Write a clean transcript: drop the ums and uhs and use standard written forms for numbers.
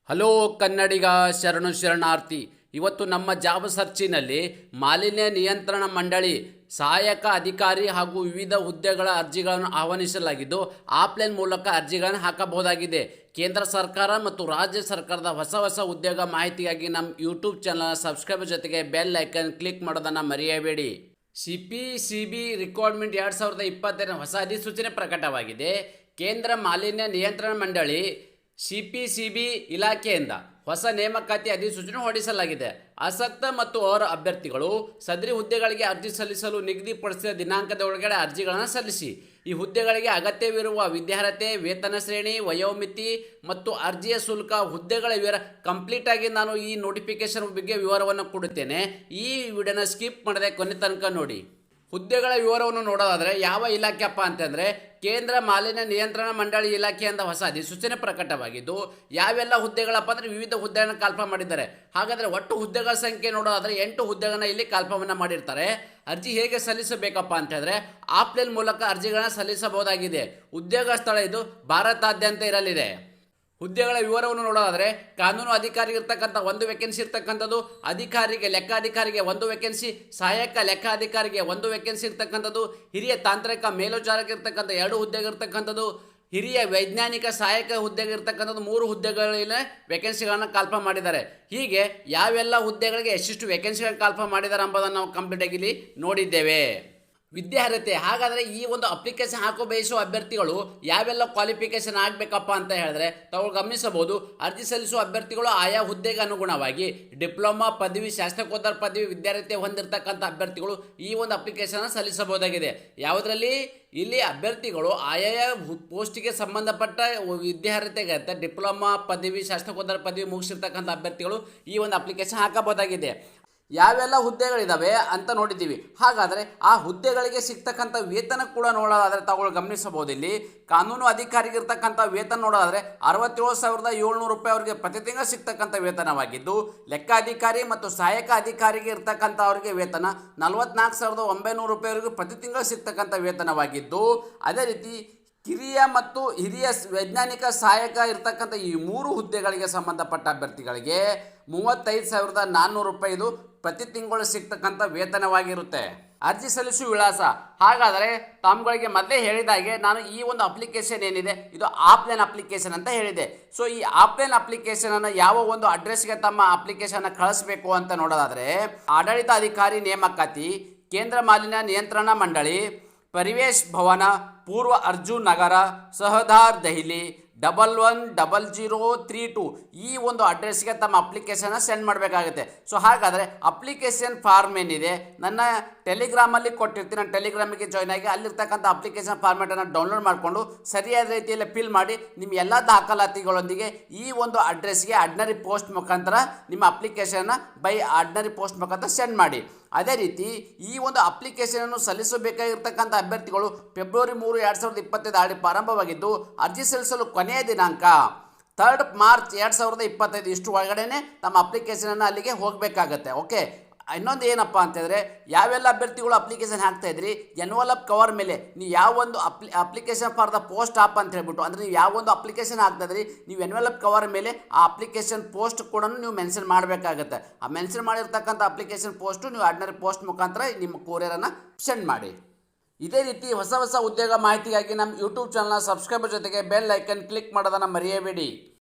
Hello ಕನ್ನಡಿಗ ಶರಣು ಶರಣಾರ್ಥಿ. ಇವತ್ತು ನಮ್ಮ ಜಾಬ್ ಸರ್ಚಿನಲ್ಲಿ ಮಾಲಿನ್ಯ ನಿಯಂತ್ರಣ ಮಂಡಳಿ ಸಹಾಯಕ ಅಧಿಕಾರಿ ಹಾಗೂ ವಿವಿಧ ಹುದ್ದೆಗಳ ಅರ್ಜಿಗಳನ್ನು ಆಹ್ವಾನಿಸಲಾಗಿದ್ದು ಆಫ್ಲೈನ್ ಮೂಲಕ ಅರ್ಜಿಗಳನ್ನು ಹಾಕಬಹುದಾಗಿದೆ. ಕೇಂದ್ರ ಸರ್ಕಾರ ಮತ್ತು ರಾಜ್ಯ ಸರ್ಕಾರದ ಹೊಸ ಉದ್ಯೋಗ ಮಾಹಿತಿಗಾಗಿ ನಮ್ಮ ಯೂಟ್ಯೂಬ್ ಚಾನಲ್ ಸಬ್ಸ್ಕ್ರೈಬ್ ಜೊತೆಗೆ ಬೆಲ್ ಐಕನ್ ಕ್ಲಿಕ್ ಮಾಡೋದನ್ನು ಮರೆಯಬೇಡಿ. CPCB ರಿಕ್ವೈರ್ಮೆಂಟ್ 2022 ಹೊಸ ಅಧಿಸೂಚನೆ ಪ್ರಕಟವಾಗಿದೆ. ಕೇಂದ್ರ ಮಾಲಿನ್ಯ ನಿಯಂತ್ರಣ ಮಂಡಳಿ CPCB ಇಲಾಖೆಯಿಂದ ಹೊಸ ನೇಮಕಾತಿ ಅಧಿಸೂಚನೆ ಹೊರಡಿಸಲಾಗಿದೆ. ಆಸಕ್ತ ಮತ್ತು ಅವರ ಅಭ್ಯರ್ಥಿಗಳು ಸದರಿ ಹುದ್ದೆಗಳಿಗೆ ಅರ್ಜಿ ಸಲ್ಲಿಸಲು ನಿಗದಿಪಡಿಸಿದ ದಿನಾಂಕದ ಒಳಗಡೆ ಅರ್ಜಿಗಳನ್ನು ಸಲ್ಲಿಸಿ. ಈ ಹುದ್ದೆಗಳಿಗೆ ಅಗತ್ಯವಿರುವ ವಿದ್ಯಾರ್ಹತೆ, ವೇತನ ಶ್ರೇಣಿ, ವಯೋಮಿತಿ ಮತ್ತು ಅರ್ಜಿಯ ಶುಲ್ಕ, ಹುದ್ದೆಗಳ ವಿವರ ಕಂಪ್ಲೀಟ್ ಆಗಿ ನಾನು ಈ ನೋಟಿಫಿಕೇಶನ್ ಬಗ್ಗೆ ವಿವರವನ್ನು ಕೊಡುತ್ತೇನೆ. ಈ ವಿಡಿಯೋನ ಸ್ಕಿಪ್ ಮಾಡದೆ ಕೊನೆ ತನಕ ನೋಡಿ. ಹುದ್ದೆಗಳ ವಿವರವನ್ನು ನೋಡೋದಾದರೆ ಯಾವ ಇಲಾಖೆಯಪ್ಪ ಅಂತಂದರೆ ಕೇಂದ್ರ ಮಾಲಿನ್ಯ ನಿಯಂತ್ರಣ ಮಂಡಳಿ ಇಲಾಖೆಯಿಂದ ಹೊಸ ಅಧಿಸೂಚನೆ ಪ್ರಕಟವಾಗಿದ್ದು ಯಾವೆಲ್ಲ ಹುದ್ದೆಗಳಪ್ಪ ಅಂದರೆ ವಿವಿಧ ಹುದ್ದೆಗಳನ್ನು ಕಲ್ಪನೆ ಮಾಡಿದ್ದಾರೆ. ಹಾಗಾದರೆ ಒಟ್ಟು ಹುದ್ದೆಗಳ ಸಂಖ್ಯೆ ನೋಡೋದಾದರೆ 8 ಹುದ್ದೆಗಳನ್ನ ಇಲ್ಲಿ ಕಲ್ಪನೆ ಮಾಡಿರ್ತಾರೆ. ಅರ್ಜಿ ಹೇಗೆ ಸಲ್ಲಿಸಬೇಕಪ್ಪ ಅಂತಂದರೆ ಆಫ್ಲೈನ್ ಮೂಲಕ ಅರ್ಜಿಗಳನ್ನು ಸಲ್ಲಿಸಬಹುದಾಗಿದೆ. ಉದ್ಯೋಗ ಸ್ಥಳ ಇದು ಭಾರತಾದ್ಯಂತ ಇರಲಿದೆ. ಹುದ್ದೆಗಳ ವಿವರವನ್ನು ನೋಡೋದಾದರೆ ಕಾನೂನು ಅಧಿಕಾರಿಗೆ ಇರ್ತಕ್ಕಂಥ 1 ವೇಕೆನ್ಸಿ ಇರ್ತಕ್ಕಂಥದ್ದು, ಅಧಿಕಾರಿಗೆ ಲೆಕ್ಕಾಧಿಕಾರಿಗೆ 1 ವೇಕೆನ್ಸಿ, ಸಹಾಯಕ ಲೆಕ್ಕಾಧಿಕಾರಿಗೆ 1 ವೇಕೆನ್ಸಿ ಇರ್ತಕ್ಕಂಥದ್ದು, ಹಿರಿಯ ತಾಂತ್ರಿಕ ಮೇಲ್ವಿಚಾರಕ ಇರ್ತಕ್ಕಂಥ 2 ಹುದ್ದೆಗೆ ಇರ್ತಕ್ಕಂಥದ್ದು, ಹಿರಿಯ ವೈಜ್ಞಾನಿಕ ಸಹಾಯಕ ಹುದ್ದೆಗೆ ಇರ್ತಕ್ಕಂಥದ್ದು 3 ಹುದ್ದೆಗಳಲ್ಲಿ ವೇಕೆನ್ಸಿಗಳನ್ನು ಕಲ್ಪನೆ ಮಾಡಿದ್ದಾರೆ. ಹೀಗೆ ಯಾವೆಲ್ಲ ಹುದ್ದೆಗಳಿಗೆ ಎಷ್ಟೆಷ್ಟು ವೇಕೆನ್ಸಿಗಳನ್ನು ಕಲ್ಪನೆ ಮಾಡಿದ್ದಾರೆ ಎಂಬುದನ್ನು ನಾವು ಕಂಪ್ಲೀಟಾಗಿ ಇಲ್ಲಿ ನೋಡಿದ್ದೇವೆ. ವಿದ್ಯಾರ್ಹತೆ, ಹಾಗಾದರೆ ಈ ಒಂದು ಅಪ್ಲಿಕೇಶನ್ ಹಾಕೋ ಬಯಸುವ ಅಭ್ಯರ್ಥಿಗಳು ಯಾವೆಲ್ಲ ಕ್ವಾಲಿಫಿಕೇಶನ್ ಆಗಬೇಕಪ್ಪ ಅಂತ ಹೇಳಿದ್ರೆ ತಾವು ಗಮನಿಸಬಹುದು. ಅರ್ಜಿ ಸಲ್ಲಿಸುವ ಅಭ್ಯರ್ಥಿಗಳು ಆಯಾ ಹುದ್ದೆಗೆ ಅನುಗುಣವಾಗಿ ಡಿಪ್ಲೊಮಾ ಪದವಿ, ಸ್ನಾತಕೋತ್ತರ ಪದವಿ ವಿದ್ಯಾರ್ಹತೆ ಹೊಂದಿರತಕ್ಕಂಥ ಅಭ್ಯರ್ಥಿಗಳು ಈ ಒಂದು ಅಪ್ಲಿಕೇಶನ್ ಸಲ್ಲಿಸಬಹುದಾಗಿದೆ. ಯಾವುದರಲ್ಲಿ ಇಲ್ಲಿ ಅಭ್ಯರ್ಥಿಗಳು ಆಯಾ ಪೋಸ್ಟಿಗೆ ಸಂಬಂಧಪಟ್ಟ ವಿದ್ಯಾರ್ಹತೆಗೆ ಡಿಪ್ಲೊಮಾ ಪದವಿ, ಸ್ನಾತಕೋತ್ತರ ಪದವಿ ಮುಗಿಸಿರ್ತಕ್ಕಂಥ ಅಭ್ಯರ್ಥಿಗಳು ಈ ಒಂದು ಅಪ್ಲಿಕೇಶನ್ ಹಾಕಬಹುದಾಗಿದೆ. ಯಾವೆಲ್ಲ ಹುದ್ದೆಗಳಿದ್ದಾವೆ ಅಂತ ನೋಡಿದ್ದೀವಿ. ಹಾಗಾದರೆ ಆ ಹುದ್ದೆಗಳಿಗೆ ಸಿಗ್ತಕ್ಕಂಥ ವೇತನ ಕೂಡ ನೋಡೋದಾದರೆ ತಾವುಗಳು ಗಮನಿಸಬಹುದು. ಇಲ್ಲಿ ಕಾನೂನು ಅಧಿಕಾರಿಗೆ ಇರ್ತಕ್ಕಂಥ ವೇತನ ನೋಡೋದಾದರೆ 67,700 ರೂಪಾಯಿ ಅವರಿಗೆ ಪ್ರತಿ ತಿಂಗಳು ಸಿಗ್ತಕ್ಕಂಥ ವೇತನವಾಗಿದ್ದು, ಲೆಕ್ಕಾಧಿಕಾರಿ ಮತ್ತು ಸಹಾಯಕ ಅಧಿಕಾರಿಗೆ ಇರ್ತಕ್ಕಂಥ ಅವರಿಗೆ ವೇತನ 44,900 ರೂಪಾಯಿವರೆಗೂ ಪ್ರತಿ ತಿಂಗಳು ಸಿಗ್ತಕ್ಕಂಥ ವೇತನವಾಗಿದ್ದು, ಅದೇ ರೀತಿ ಕಿರಿಯ ಮತ್ತು ಹಿರಿಯ ವೈಜ್ಞಾನಿಕ ಸಹಾಯಕ ಇರ್ತಕ್ಕಂಥ ಈ 3 ಹುದ್ದೆಗಳಿಗೆ ಸಂಬಂಧಪಟ್ಟ ಅಭ್ಯರ್ಥಿಗಳಿಗೆ 35,400 ರೂಪಾಯಿದು ಪ್ರತಿ ತಿಂಗಳು ಸಿಗ್ತಕ್ಕಂಥ ವೇತನವಾಗಿರುತ್ತೆ. ಅರ್ಜಿ ಸಲ್ಲಿಸುವ ವಿಳಾಸ, ಹಾಗಾದರೆ ತಮ್ಮಗಳಿಗೆ ಮೊದಲೇ ಹೇಳಿದಾಗೆ ನಾನು ಈ ಒಂದು ಅಪ್ಲಿಕೇಶನ್ ಏನಿದೆ ಇದು ಆಫ್ಲೈನ್ ಅಪ್ಲಿಕೇಶನ್ ಅಂತ ಹೇಳಿದೆ. ಸೊ ಈ ಆಫ್ಲೈನ್ ಅಪ್ಲಿಕೇಶನನ್ನು ಯಾವ ಒಂದು ಅಡ್ರೆಸ್ಗೆ ತಮ್ಮ ಅಪ್ಲಿಕೇಶನ್ ಕಳಿಸ್ಬೇಕು ಅಂತ ನೋಡೋದಾದರೆ ಆಡಳಿತಾಧಿಕಾರಿ ನೇಮಕಾತಿ, ಕೇಂದ್ರ ಮಾಲಿನ್ಯ ನಿಯಂತ್ರಣ ಮಂಡಳಿ, ಪರಿವೇಶ್ ಭವನ, ಪೂರ್ವ ಅರ್ಜುನ್ ನಗರ, ಸಹದಾರ್ ದೆಹಲಿ 110032 ಈ ಒಂದು ಅಡ್ರೆಸ್ಗೆ ತಮ್ಮ ಅಪ್ಲಿಕೇಶನ್ ಸೆಂಡ್ ಮಾಡಬೇಕಾಗುತ್ತೆ. ಸೊ ಹಾಗಾದರೆ ಅಪ್ಲಿಕೇಶನ್ ಫಾರ್ಮ್ ಏನಿದೆ ನನ್ನ ಟೆಲಿಗ್ರಾಮಲ್ಲಿ ಕೊಟ್ಟಿರ್ತೀನಿ, ನಾನು ಟೆಲಿಗ್ರಾಮಿಗೆ ಜಾಯ್ನ್ ಆಗಿ ಅಲ್ಲಿರ್ತಕ್ಕಂಥ ಅಪ್ಲಿಕೇಶನ್ ಫಾರ್ಮೇಟನ್ನು ಡೌನ್ಲೋಡ್ ಮಾಡಿಕೊಂಡು ಸರಿಯಾದ ರೀತಿಯಲ್ಲಿ ಫಿಲ್ ಮಾಡಿ ನಿಮ್ಮ ಎಲ್ಲ ದಾಖಲಾತಿಗಳೊಂದಿಗೆ ಈ ಒಂದು ಅಡ್ರೆಸ್ಗೆ ಆರ್ಡಿನರಿ ಪೋಸ್ಟ್ ಮುಖಾಂತರ ನಿಮ್ಮ ಅಪ್ಲಿಕೇಶನ್ನ ಬೈ ಆರ್ಡಿನರಿ ಪೋಸ್ಟ್ ಮುಖಾಂತರ ಸೆಂಡ್ ಮಾಡಿ. ಅದೇ ರೀತಿ ಈ ಒಂದು ಅಪ್ಲಿಕೇಶನನ್ನು ಸಲ್ಲಿಸಬೇಕಾಗಿರ್ತಕ್ಕಂಥ ಅಭ್ಯರ್ಥಿಗಳು ಫೆಬ್ರವರಿ 3, 2025 ಪ್ರಾರಂಭವಾಗಿದ್ದು ಅರ್ಜಿ ಸಲ್ಲಿಸಲು ಕೊನೆಯ ದಿನಾಂಕ 3 ಮಾರ್ಚ್ 2025 ಇಷ್ಟು ಒಳಗಡೆ ತಮ್ಮ ಅಪ್ಲಿಕೇಶನನ್ನು ಅಲ್ಲಿಗೆ ಹೋಗಬೇಕಾಗತ್ತೆ. ಓಕೆ, ಇನ್ನೊಂದು ಏನಪ್ಪ ಅಂತಂದರೆ ಯಾವೆಲ್ಲ ಅಭ್ಯರ್ಥಿಗಳು ಅಪ್ಲಿಕೇಶನ್ ಹಾಕ್ತಾ ಇದ್ರಿ ಎನ್ವಲಪ್ ಕವರ್ ಮೇಲೆ ನೀವು ಯಾವ ಒಂದು application for the post app ಅಂತ ಹೇಳ್ಬಿಟ್ಟು, ಅಂದರೆ ನೀವು ಯಾವ ಒಂದು ಅಪ್ಲಿಕೇಶನ್ ಹಾಕ್ತಾ ಇದ್ರಿ ನೀವು ಎನ್ವಲಪ್ ಕವರ್ ಮೇಲೆ ಆ ಅಪ್ಲಿಕೇಶನ್ ಪೋಸ್ಟ್ ಕೂಡ ನೀವು ಮೆನ್ಷನ್ ಮಾಡಬೇಕಾಗತ್ತೆ. ಆ ಮೆನ್ಷನ್ ಮಾಡಿರ್ತಕ್ಕಂಥ ಅಪ್ಲಿಕೇಶನ್ ಪೋಸ್ಟು ನೀವು ಆರ್ಡಿನರಿ ಪೋಸ್ಟ್ ಮುಖಾಂತರ ನಿಮ್ಮ ಕೊರಿಯರನ್ನು ಸೆಂಡ್ ಮಾಡಿ. ಇದೇ ರೀತಿ ಹೊಸ ಉದ್ಯೋಗ ಮಾಹಿತಿಗಾಗಿ ನಮ್ಮ ಯೂಟ್ಯೂಬ್ ಚಾನಲ್ನ ಸಬ್ಸ್ಕ್ರೈಬರ್ ಜೊತೆಗೆ ಬೆಲ್ ಐಕನ್ ಕ್ಲಿಕ್ ಮಾಡೋದನ್ನು ಮರೆಯಬೇಡಿ.